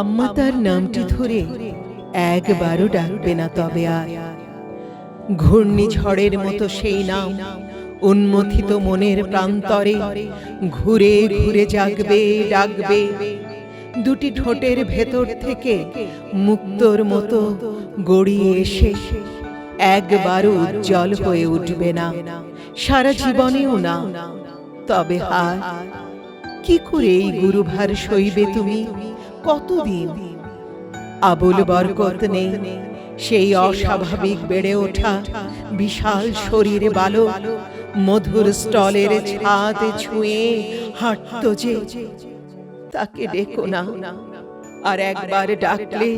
আম্মা তার নামটি ধরে একবারও ডাকবে না তবে আর। ঘূর্ণিঝড়ের মতো সেই নাম উন্মথিত মনের প্রান্তরে ঘুরে ঘুরে জাগবে, ডাকবে। দুটি ঠোঁটের ভেতর থেকে মুক্তোর মতো গড়িয়ে এসে একবারও উজ্জ্বল হয়ে উঠবে না, সারা জীবনেও না। তবে হায়, কি করে এই গুরুভার সইবে তুমি কতদিন? আবুল বরকত নেই, সেই অস্বাভাবিক বেড়ে ওঠা বিশাল শরীর বালক মধুর স্টলের ছাদ ছুঁয়ে হাঁটত যে। তাকে ডেকো না, আর একবার ডাকলে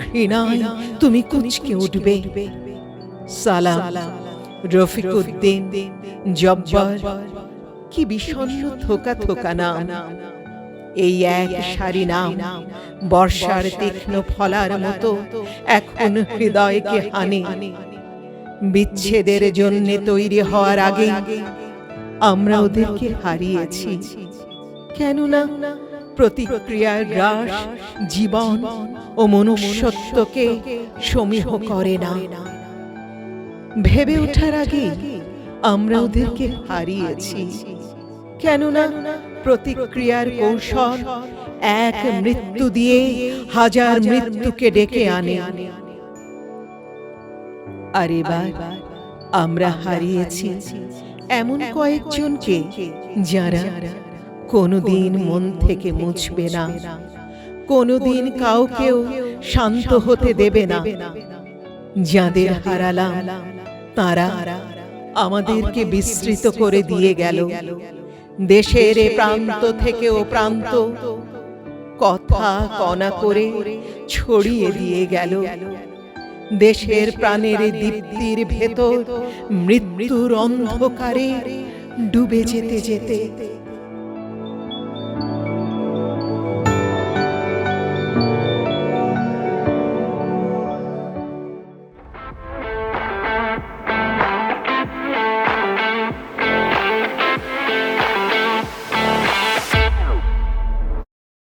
ঘৃণায় তুমি কুঁচকে উঠবে। সালাম, রফিকুদ্দিন, জব্বার, কি বিষণ্ণ থোকা থোকা নাম। এই এক সারি নাম বর্ষার তীক্ষ্ণ ফলার মতো এখন হৃদয়কে হানে। বিচ্ছেদের জন্য তৈরি হওয়ার আগে আমরা ওদেরকে হারিয়েছি। কেননা প্রতিক্রিয়ার গ্রাস জীবন ও মনুষ্যত্বকে সমীহ করে না। ভেবে ওঠার আগে আমরা ওদেরকে হারিয়েছি। কেননা প্রতিক্রিয়ার কৌশল এক মৃত্যু দিয়ে হাজার মৃত্যুকে ডেকে আনে। আর এবার আমরা হারিয়েছি এমন কয়েকজনকে যারা কোনোদিন মন থেকে মুছবে না, কোনোদিন কাউকেও শান্ত হতে দেবে না। যাদের হারালাম তারা আমাদেরকে বিস্মৃত করে দিয়ে গেল। দেশের এ প্রান্ত থেকে ও প্রান্ত কথা কণা করে ছড়িয়ে দিয়ে গেল। দেশের প্রাণের দীপ্তির ভেতর মৃত্যুর অন্ধকারে ডুবে যেতে যেতে